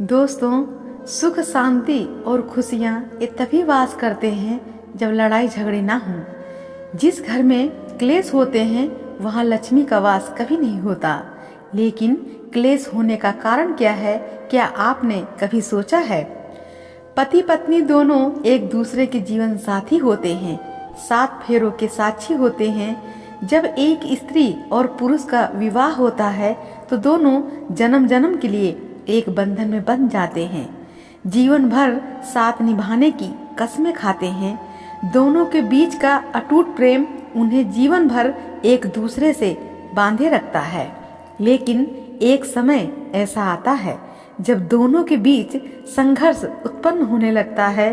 दोस्तों, सुख शांति और खुशियाँ ये तभी वास करते हैं जब लड़ाई झगड़े ना हों। जिस घर में क्लेश होते हैं वहाँ लक्ष्मी का वास कभी नहीं होता। लेकिन क्लेश होने का कारण क्या है, क्या आपने कभी सोचा है? पति पत्नी दोनों एक दूसरे के जीवन साथी होते हैं, 7 फेरों के साक्षी होते हैं। जब एक स्त्री और पुरुष का विवाह होता है तो दोनों जन्म जन्म के लिए एक बंधन में बंध जाते हैं। जीवन भर साथ निभाने की कस्में खाते हैं। दोनों के बीच का अटूट प्रेम उन्हें जीवन भर एक दूसरे से बांधे रखता है। लेकिन एक समय ऐसा आता है जब दोनों के बीच संघर्ष उत्पन्न होने लगता है।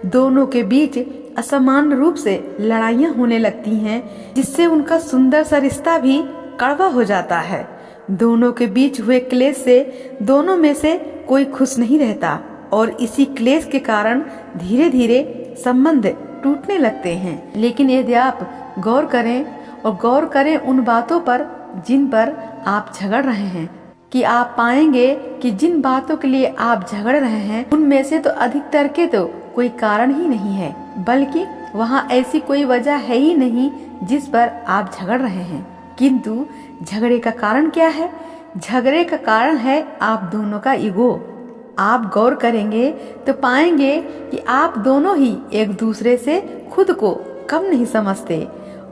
दोनों के बीच असमान रूप से लड़ाइयाँ होने लगती हैं, जिससे उनका सुंदर सा रिश्ता भी कड़वा हो जाता है। दोनों के बीच हुए क्लेश से दोनों में से कोई खुश नहीं रहता और इसी क्लेश के कारण धीरे धीरे संबंध टूटने लगते हैं। लेकिन यदि आप गौर करें उन बातों पर जिन पर आप झगड़ रहे हैं, कि आप पाएंगे कि जिन बातों के लिए आप झगड़ रहे हैं उनमें से तो अधिकतर के तो कोई कारण ही नहीं है, बल्कि वहाँ ऐसी कोई वजह है ही नहीं जिस पर आप झगड़ रहे हैं। किंतु झगड़े का कारण क्या है? झगड़े का कारण है आप दोनों का ईगो। आप गौर करेंगे तो पाएंगे कि आप दोनों ही एक दूसरे से खुद को कम नहीं समझते।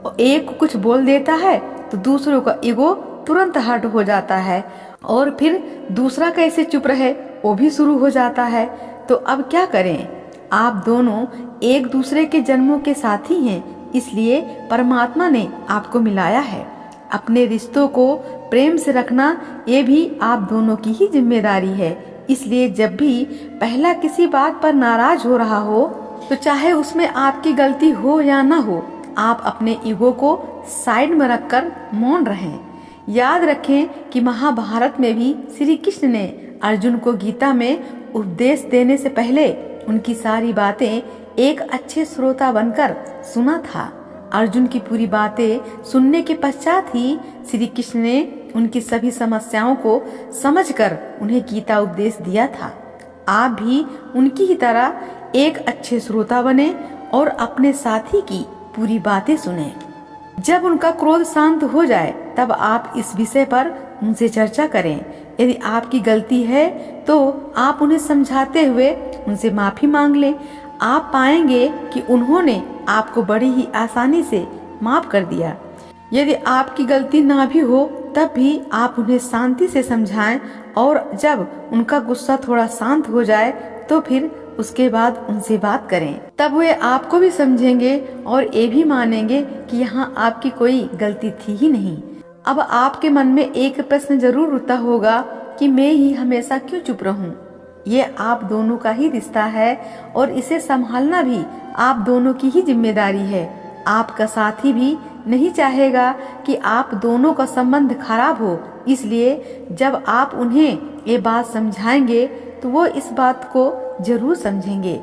और एक कुछ बोल देता है तो दूसरों का ईगो तुरंत हर्ट हो जाता है और फिर दूसरा कैसे चुप रहे वो भी शुरू हो जाता है। तो अब क्या करें? आप दोनों एक दूसरे के जन्मों के साथी हैं, इसलिए परमात्मा ने आपको मिलाया है। अपने रिश्तों को प्रेम से रखना ये भी आप दोनों की ही जिम्मेदारी है। इसलिए जब भी पहला किसी बात पर नाराज हो रहा हो तो चाहे उसमें आपकी गलती हो या ना हो, आप अपने ईगो को साइड में रखकर मौन रहें। याद रखें कि महाभारत में भी श्री कृष्ण ने अर्जुन को गीता में उपदेश देने से पहले उनकी सारी बातें एक अच्छे श्रोता बनकर सुना था। अर्जुन की पूरी बातें सुनने के पश्चात ही श्री कृष्ण ने उनकी सभी समस्याओं को समझकर उन्हें गीता उपदेश दिया था। आप भी उनकी ही तरह एक अच्छे श्रोता बने और अपने साथी की पूरी बातें सुने। जब उनका क्रोध शांत हो जाए तब आप इस विषय पर उनसे चर्चा करें। यदि आपकी गलती है तो आप उन्हें समझाते हुए उनसे माफी मांग लें। आप पाएंगे कि उन्होंने आपको बड़ी ही आसानी से माफ कर दिया। यदि आपकी गलती ना भी हो तब भी आप उन्हें शांति से समझाएं और जब उनका गुस्सा थोड़ा शांत हो जाए तो फिर उसके बाद उनसे बात करें। तब वे आपको भी समझेंगे और ये भी मानेंगे कि यहाँ आपकी कोई गलती थी ही नहीं। अब आपके मन में एक प्रश्न जरूर उठता होगा कि मैं ही हमेशा क्यों चुप रहूं? ये आप दोनों का ही रिश्ता है और इसे संभालना भी आप दोनों की ही जिम्मेदारी है। आपका साथी भी नहीं चाहेगा कि आप दोनों का संबंध खराब हो, इसलिए जब आप उन्हें ये बात समझाएंगे तो वो इस बात को जरूर समझेंगे।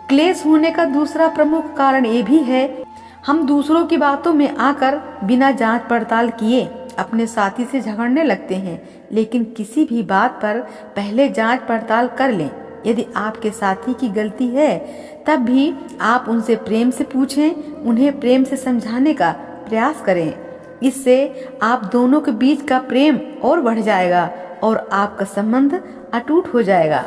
क्लेश होने का दूसरा प्रमुख कारण ये भी है, हम दूसरों की बातों में आकर बिना जांच पड़ताल किए अपने साथी से झगड़ने लगते हैं। लेकिन किसी भी बात पर पहले जांच पड़ताल कर लें। यदि आपके साथी की गलती है तब भी आप उनसे प्रेम से पूछें, उन्हें प्रेम से समझाने का प्रयास करें। इससे आप दोनों के बीच का प्रेम और बढ़ जाएगा और आपका संबंध अटूट हो जाएगा।